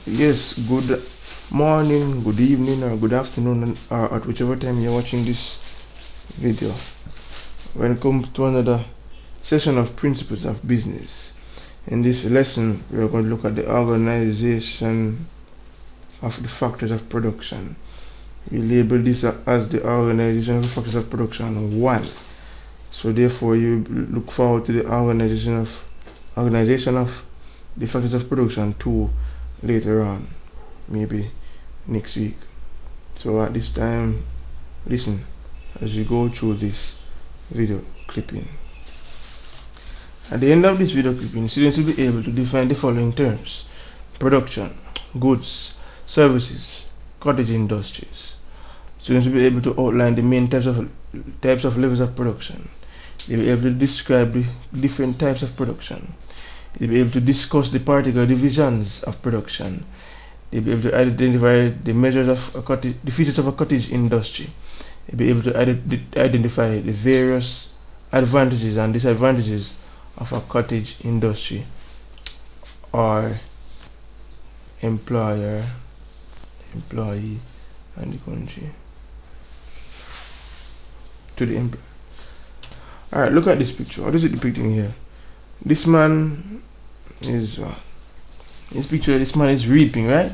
Yes, good morning, good evening, or good afternoon, or at whichever time you're watching this video. Welcome to another session of Principles of Business. In this lesson, we are going to look at the organization of the factors of production. We label this as the organization of the factors of production 1. So therefore, you look forward to the organization of the factors of production 2 later on, maybe next week. So at this time, listen as you go through this video clipping. At the end of this video clipping, students will be able to define the following terms: production, goods, services, cottage industries. Students will be able to outline the main types of levels of production. They will be able to describe the different types of production. They'll be able to discuss the particular divisions of production. They'll be able to identify the measures of the features of a cottage industry. They'll be able to identify the various advantages and disadvantages of a cottage industry or employer, employee, and the country to the employer. Alright, look at this picture. What is it depicting here? This man is this picture. This man is reaping, right?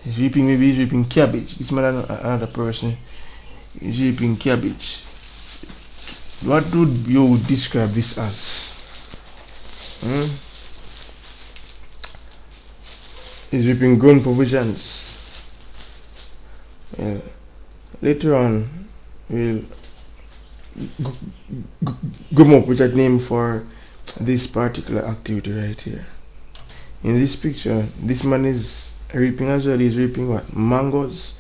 He's reaping. Maybe he's reaping cabbage. This man, another person, is reaping cabbage. What would you describe this as? He's reaping grown provisions. Later on, we'll come up with a name for this particular activity right here. In this picture, this man is reaping as well. He's reaping what? Mangoes,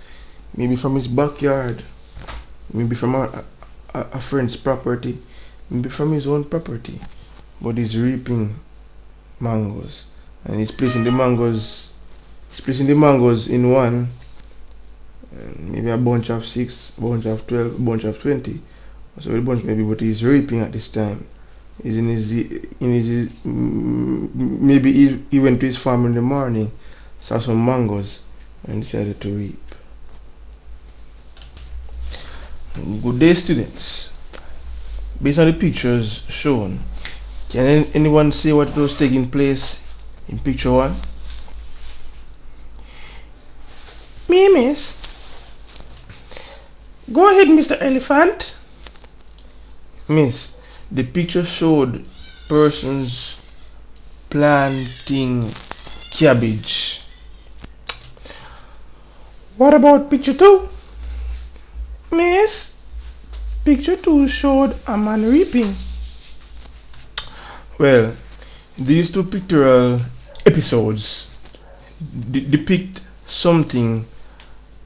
maybe from his backyard, maybe from a friend's property, maybe from his own property, but he's reaping mangoes, and he's placing the mangoes in one, maybe a bunch of 6, bunch of 12, bunch of 20. So the bunch maybe, but he's reaping at this time. He's in his maybe he went to his farm in the morning, saw some mangoes, and decided to reap. Good day, students. Based on the pictures shown, can anyone say what was taking place in picture 1? Me, miss. Go ahead, Mr. Elephant. Miss, the picture showed persons planting cabbage. What about picture 2? Miss, picture 2 showed a man reaping. Well, these two pictorial episodes depict something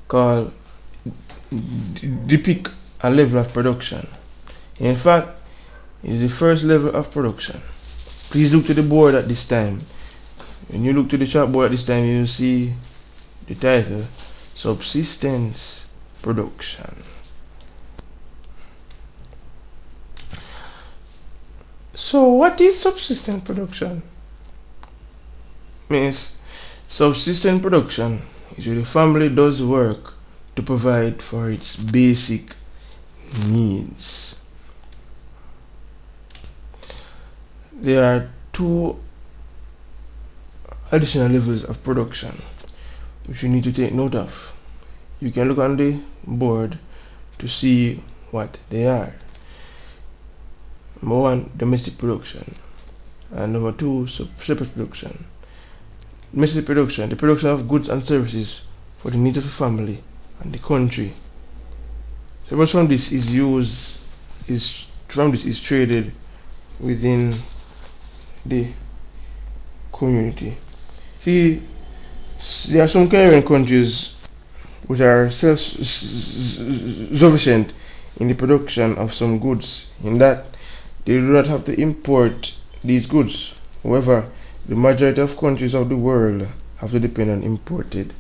called depict a level of production. In fact, it is the first level of production. Please look to the board at this time. When you look to the chalkboard at this time, you will see the title, Subsistence Production. So what is subsistence production? Miss, subsistence production is where the family does work to provide for its basic needs. There are 2 additional levels of production which you need to take note of. You can look on the board to see what they are. Number 1, domestic production, and number 2, separate production. Domestic production, the production of goods and services for the needs of the family and the country. So much from this is traded within the community. See, there are some Caribbean countries which are self-sufficient in the production of some goods, in that they do not have to import these goods. However, the majority of countries of the world have to depend on imported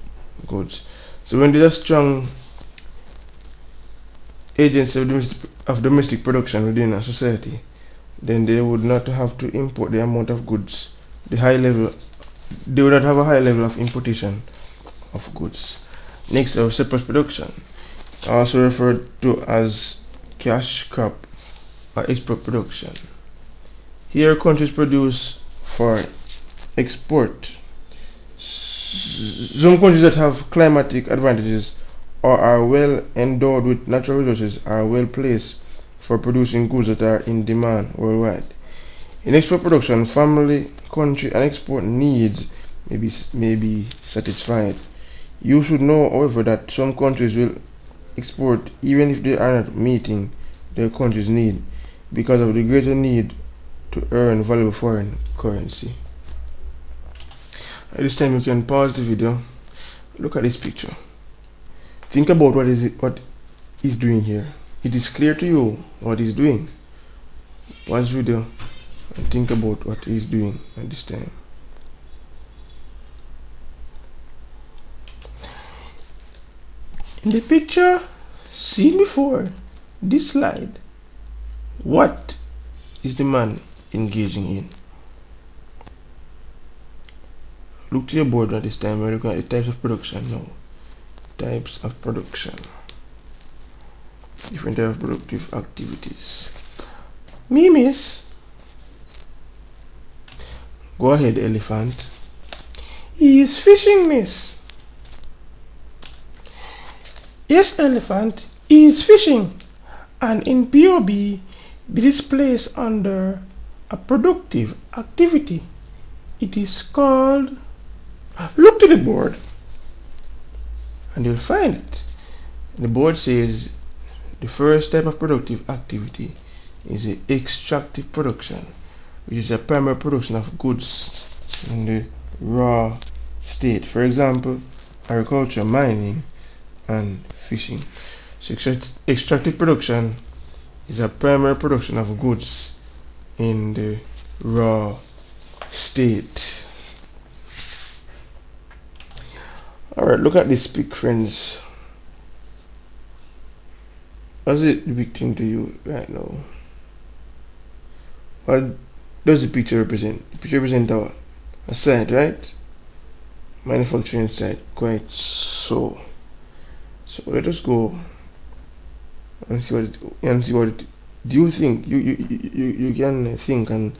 goods. So when there are strong agency of domestic production within a society, then they would not have to import the amount of goods, the high level they would not have a high level of importation of goods. Next, surplus production, also referred to as cash crop or export production. Here, countries produce for export. Some countries that have climatic advantages or are well endowed with natural resources are well placed for producing goods that are in demand worldwide. In export production, family, country, and export needs may be satisfied. You should know, however, that some countries will export even if they are not meeting their country's need because of the greater need to earn valuable foreign currency. At this time, you can pause the video. Look at this picture. Think about what he's doing here. It is clear to you what he's doing. Pause the video and think about what he's doing at this time. In the picture seen before this slide, what is the man engaging in? Look to your board at this time. We're looking at the types of production now. Types of production. Different types of productive activities. Miss. Go ahead, elephant. He is fishing, miss. Yes, elephant, he is fishing. And in POB, this is placed under a productive activity. It is called... Look to the board and you'll find it. The board says the first type of productive activity is the extractive production, which is a primary production of goods in the raw state. For example, agriculture, mining, and fishing. So extractive production is a primary production of goods in the raw state. Alright, look at this pic, friends. What's it depicting to you right now? What does the picture represent? The picture represents a site, right? Manufacturing site, quite so. So let us go and see what it do you think you can think and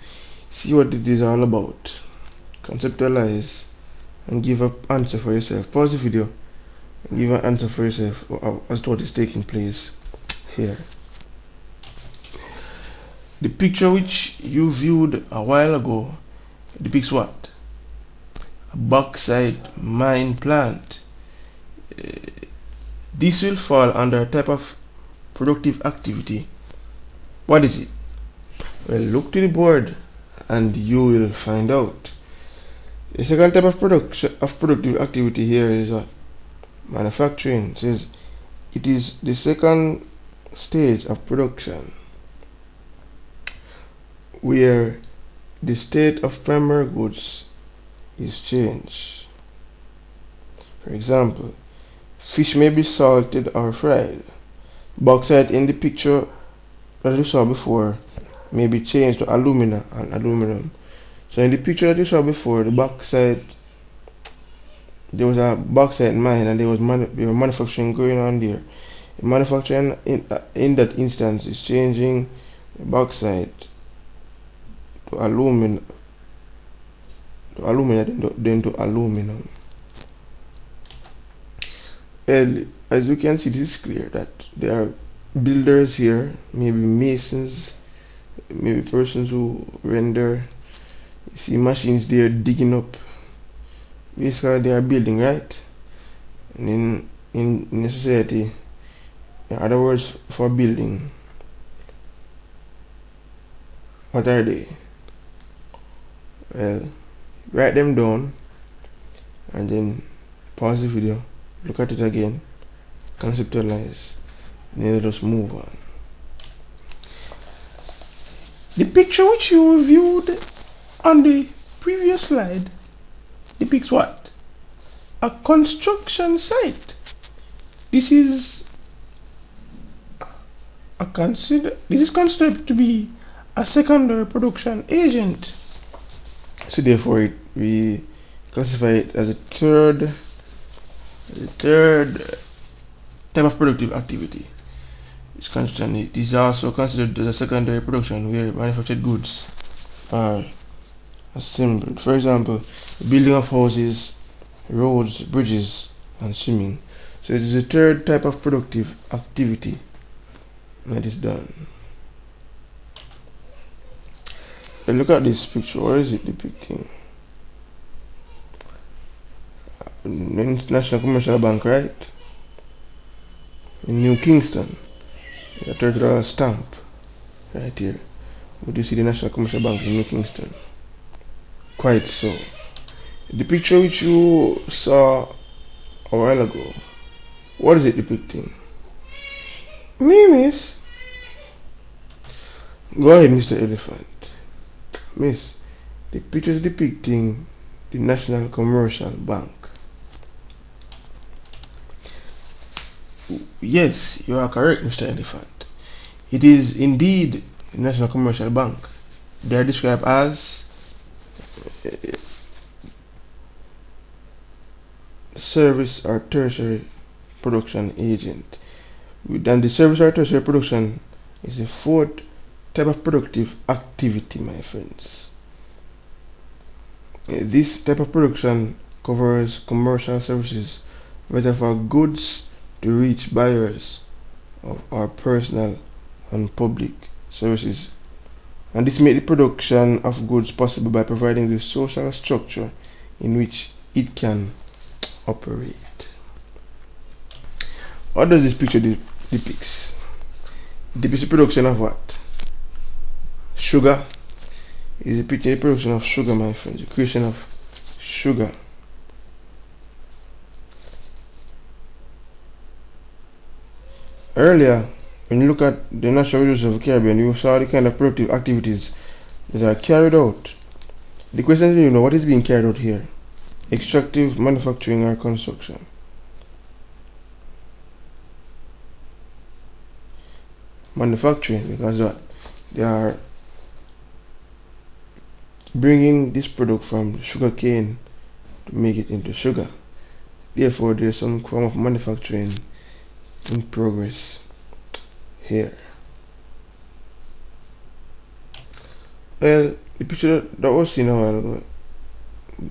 see what it is all about. Conceptualize and give an answer for yourself. Pause the video and give an answer for yourself as to what is taking place here. The picture which you viewed a while ago depicts what? A bauxite mine plant. This will fall under a type of productive activity. What is it? Well, look to the board and you will find out. The second type of productive activity here is manufacturing. It says it is the second stage of production where the state of primary goods is changed. For example, fish may be salted or fried. Bauxite in the picture that you saw before may be changed to alumina and aluminum. So in the picture that you saw before, the bauxite, there was a bauxite mine and there were manufacturing going on there. The manufacturing in that instance is changing the bauxite to alumina, then to aluminum. And as you can see, this is clear that there are builders here, maybe masons, maybe persons who render. You see machines there digging up. Basically they are building, right? And in a society, in other words, for building, what are they? Well, write them down and then pause the video, look at it again, conceptualize, and then let us move on. The picture which you viewed on the previous slide depicts what? A construction site. This is considered to be a secondary production agent. So therefore we classify it as a third type of productive activity. It is also considered as a secondary production where manufactured goods are assembled. For example, the building of houses, roads, bridges, and swimming. So it is a third type of productive activity that is done. And look at this picture. What is it depicting? National Commercial Bank, right? In New Kingston. A $30 stamp right here. Would you see the National Commercial Bank in New Kingston? Quite so. The picture which you saw a while ago, what is it depicting? Me, miss. Go ahead, Mr. Elephant. Miss, the picture is depicting the National Commercial Bank. Yes, you are correct, Mr. Elephant. It is indeed the National Commercial Bank. They are described as service or tertiary production agent. Then the service or tertiary production is the fourth type of productive activity, my friends. This type of production covers commercial services, whether for goods to reach buyers of our personal and public services. And this makes the production of goods possible by providing the social structure in which it can operate. What does this picture depicts? It depicts the production of what? Sugar. It is a picture of the production of sugar, my friends. The creation of sugar. Earlier, when you look at the natural resources of the Caribbean, you saw the kind of productive activities that are carried out. The question is, what is being carried out here? Extractive, manufacturing, or construction? Manufacturing, because what? They are bringing this product from sugar cane to make it into sugar. Therefore, there is some form of manufacturing in progress here. Well, the picture that was seen a while ago,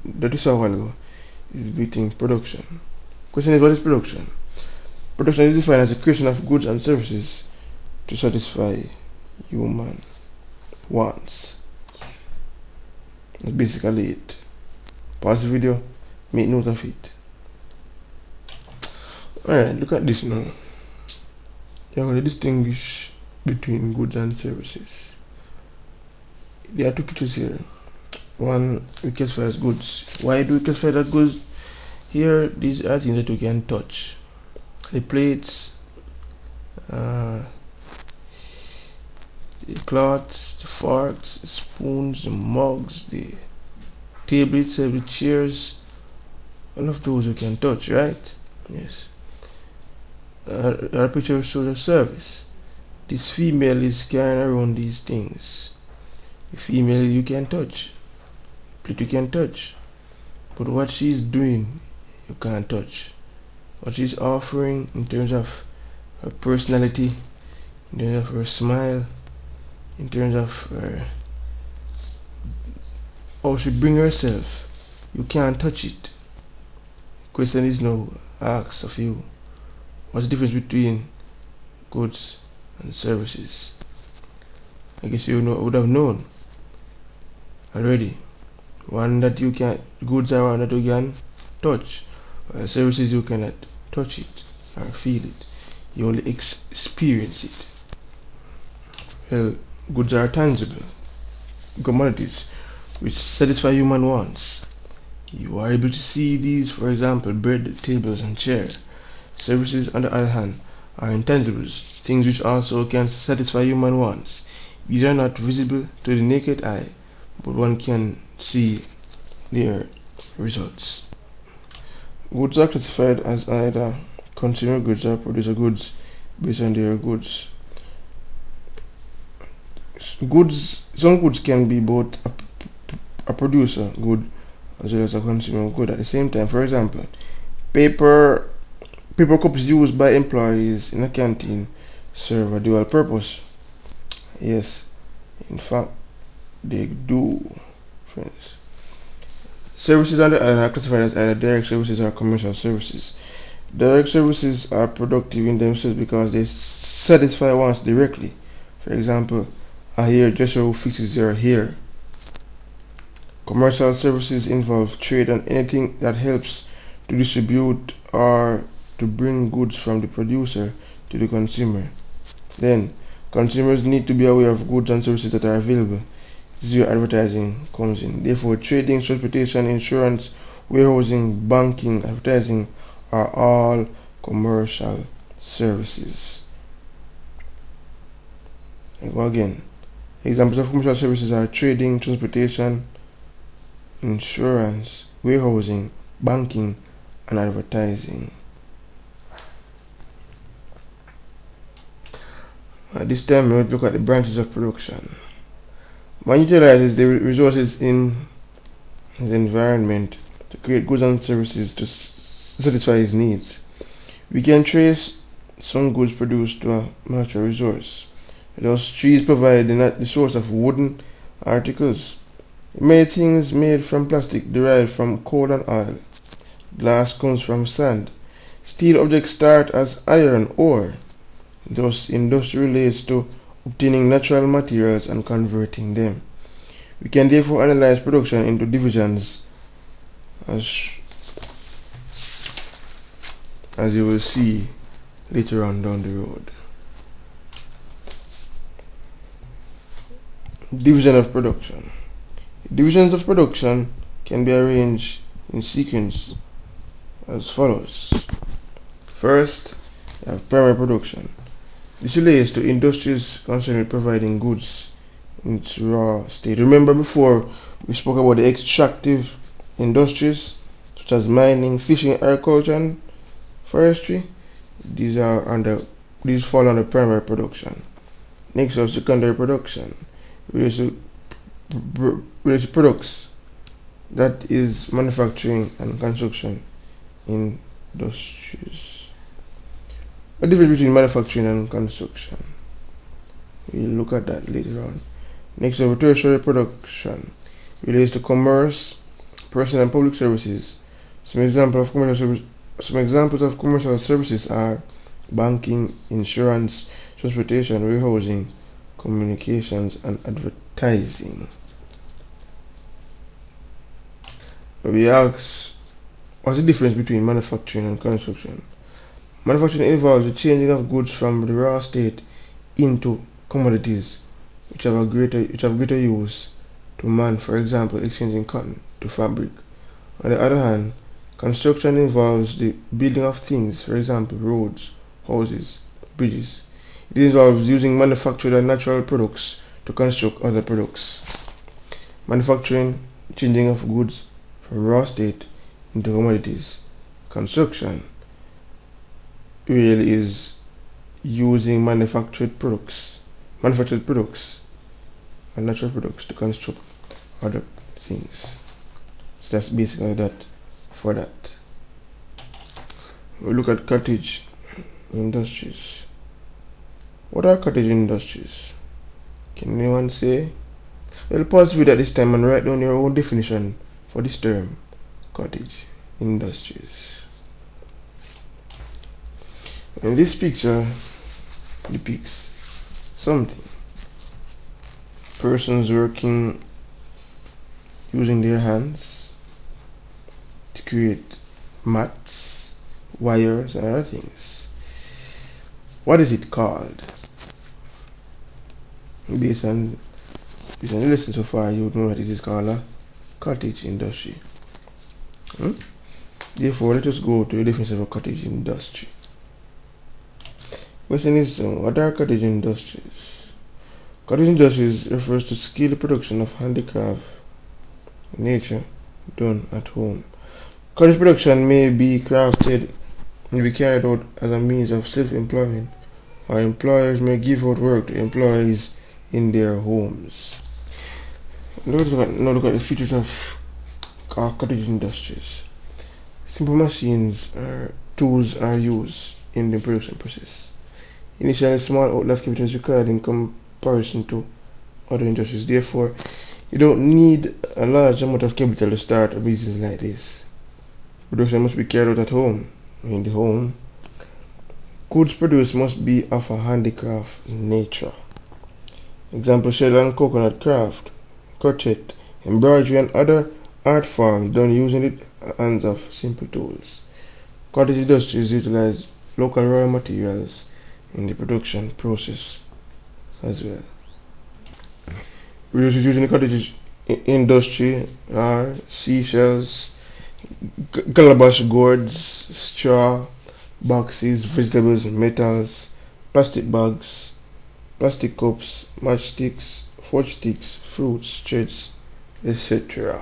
that we saw a while ago, is depicting production. Question is, what is production? Production is defined as the creation of goods and services to satisfy human wants. That's basically it. Pause the video, make note of it. Alright, look at this now. You're going to distinguish between goods and services. There are two pictures here. One we classify as goods. Why do we classify that goods? Here, these are things that we can touch. The plates, the cloths, the forks, the spoons, the mugs, the table itself, the chairs, all of those we can touch, right? Yes. Our picture shows a service. This female is carrying around these things. The female you can touch, plate you can touch, but what she's doing you can't touch. What she's offering in terms of her personality, in terms of her smile, in terms of her, how she bring herself, you can't touch it. Question is now asked of you, what's the difference between goods and services? I guess you would have known already. One that you can, goods are one that you can touch, while services you cannot touch it or feel it. You only experience it. Well, goods are tangible commodities which satisfy human wants. You are able to see these, for example, bread, tables, and chairs. Services, on the other hand, are intangibles, things which also can satisfy human wants. These are not visible to the naked eye, but one can see their results. Goods are classified as either consumer goods or producer goods based on their goods. Some goods can be both a producer good as well as a consumer good at the same time. For example, paper cups used by employees in a canteen serve a dual purpose. Yes, in fact, they do, friends. Services on the other are classified as either direct services or commercial services. Direct services are productive in themselves because they satisfy wants directly. For example, a hairdresser who fixes your hair. Commercial services involve trade and anything that helps to distribute or to bring goods from the producer to the consumer. Then, consumers need to be aware of goods and services that are available. This is where advertising comes in. Therefore, trading, transportation, insurance, warehousing, banking, advertising are all commercial services. I go again. Examples of commercial services are trading, transportation, insurance, warehousing, banking, and advertising. At this time, we will look at the branches of production. Man utilizes the resources in his environment to create goods and services to satisfy his needs. We can trace some goods produced to a natural resource. Those trees provide the source of wooden articles. Many things made from plastic derive from coal and oil. Glass comes from sand. Steel objects start as iron ore. Thus, industry relates to obtaining natural materials and converting them. We can therefore analyze production into divisions as you will see later on down the road. Division of production. Divisions of production can be arranged in sequence as follows. First, we have primary production. This relates to industries concerned with providing goods in its raw state. Remember before we spoke about the extractive industries such as mining, fishing, agriculture, and forestry. These fall under primary production. Next, we have secondary production. Relates to products, that is manufacturing and construction industries. A difference between manufacturing and construction, we'll look at that later on. Next, we have tertiary production. Relates to commerce, personal and public services. Some examples of commercial services are banking, insurance, transportation, warehousing, communications, and advertising. We ask, what's the difference between manufacturing and construction? Manufacturing involves the changing of goods from the raw state into commodities which have greater use to man, for example, exchanging cotton to fabric. On the other hand, construction involves the building of things, for example, roads, houses, bridges. It involves using manufactured and natural products to construct other products. Manufacturing, changing of goods from raw state into commodities. Construction really is using manufactured products and natural products to construct other things. So that's basically that for that. We'll look at cottage industries. What are cottage industries? Can anyone say? Well, pause the video at this time and write down your own definition for this term, cottage industries. And this picture depicts something. Persons working using their hands to create mats, wires, and other things. What is it called? Based on the lesson so far, you would know that it is called a cottage industry. Therefore, let us go to the definition of a cottage industry. Question is, what are cottage industries? Cottage industries refers to skilled production of handicraft nature done at home. Cottage production may be carried out as a means of self-employment, or employers may give out work to employees in their homes. Now look at the features of cottage industries. Simple machines or tools are used in the production process. Initially, small outlay of capital is required in comparison to other industries. Therefore, you don't need a large amount of capital to start a business like this. Production must be carried out at home. In the home, goods produced must be of a handicraft nature. Example, shell and coconut craft, crochet, embroidery and other art forms done using the hands of simple tools. Cottage industries utilize local raw materials in the production process as well. Resources used in the cottage industry are seashells, calabash gourds, straw, boxes, vegetables, metals, plastic bags, plastic cups, matchsticks, forge sticks, fruits, threads, etc.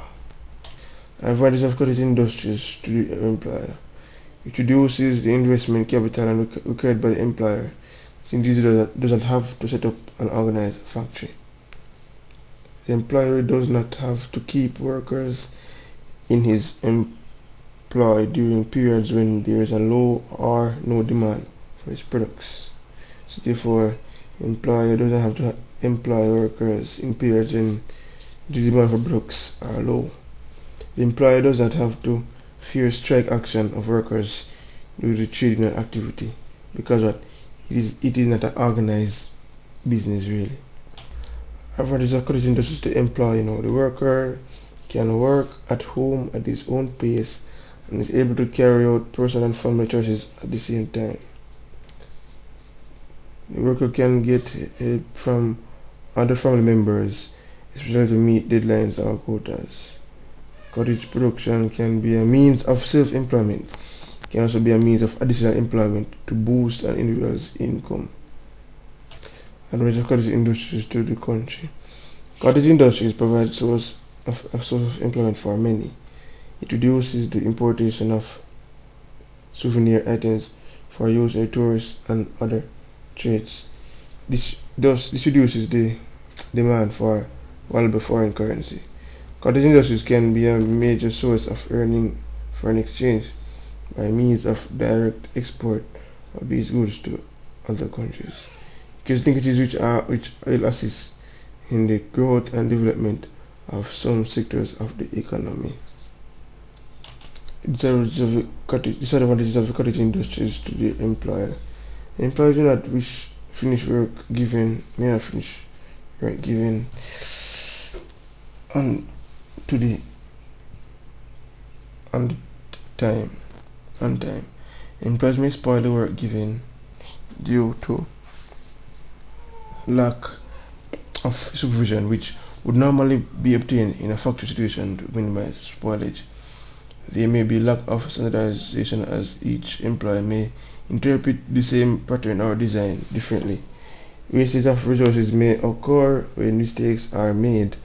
Advantage of cottage industries to the employer. It reduces the investment capital required by the employer, since he doesn't have to set up an organized factory. The employer does not have to keep workers in his employ during periods when there is a low or no demand for his products. So therefore, the employer doesn't have to employ workers in periods when the demand for products are low. The employer does not have to fear strike action of workers due to trade union activity, because it is not an organized business really. Advantages of cottage industries to employ, the worker can work at home at his own pace and is able to carry out personal and family choices at the same time. The worker can get help from other family members, especially to meet deadlines or quotas. Cottage production can be a means of self-employment. It can also be a means of additional employment to boost an individual's income. Advantage of cottage industries to the country. Cottage industries provide a source of employment for many. It reduces the importation of souvenir items for use by tourists and other trades. This reduces the demand for valuable foreign currency. Cottage industries can be a major source of earning foreign exchange by means of direct export of these goods to other countries. Because linkages which will assist in the growth and development of some sectors of the economy. Disadvantages of the cottage industries to the employer. The employer do not finish work given on time. Employers may spoil the work given due to lack of supervision, which would normally be obtained in a factory situation to minimize spoilage. There may be lack of standardization, as each employer may interpret the same pattern or design differently. Wastage of resources may occur when mistakes are made,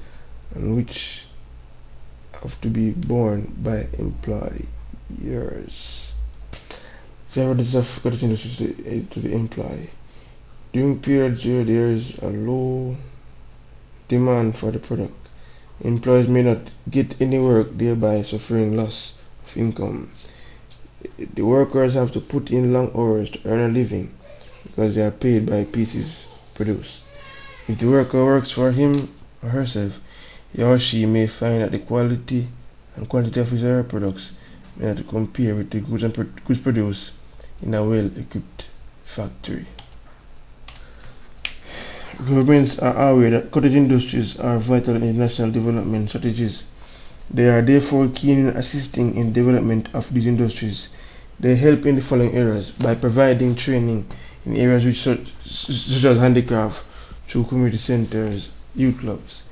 and which have to be borne by employers. Advantages of cottage industries to the employee. During periods where there is a low demand for the product, employees may not get any work, thereby suffering loss of income. The workers have to put in long hours to earn a living because they are paid by pieces produced. If the worker works for him or herself, he or she may find that the quality and quantity of his or her products may not compare with the goods produced in a well-equipped factory. Governments are aware that cottage industries are vital in national development strategies. They are therefore keen in assisting in the development of these industries. They help in the following areas: by providing training in areas such as handicraft through community centers, youth clubs.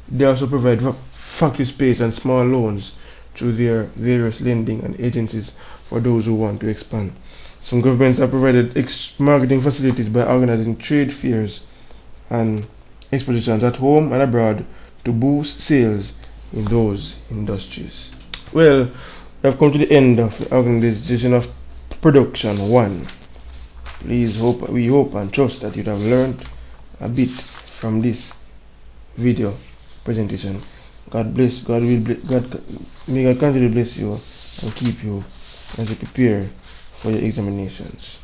They also provide factory space and small loans through their various lending and agencies for those who want to expand. Some governments have provided marketing facilities by organizing trade fairs and expositions at home and abroad to boost sales in those industries. Well, we have come to the end of the organization of production 1. We hope and trust that you have learned a bit from this video presentation. God bless. May God continue to bless you and keep you as you prepare for your examinations.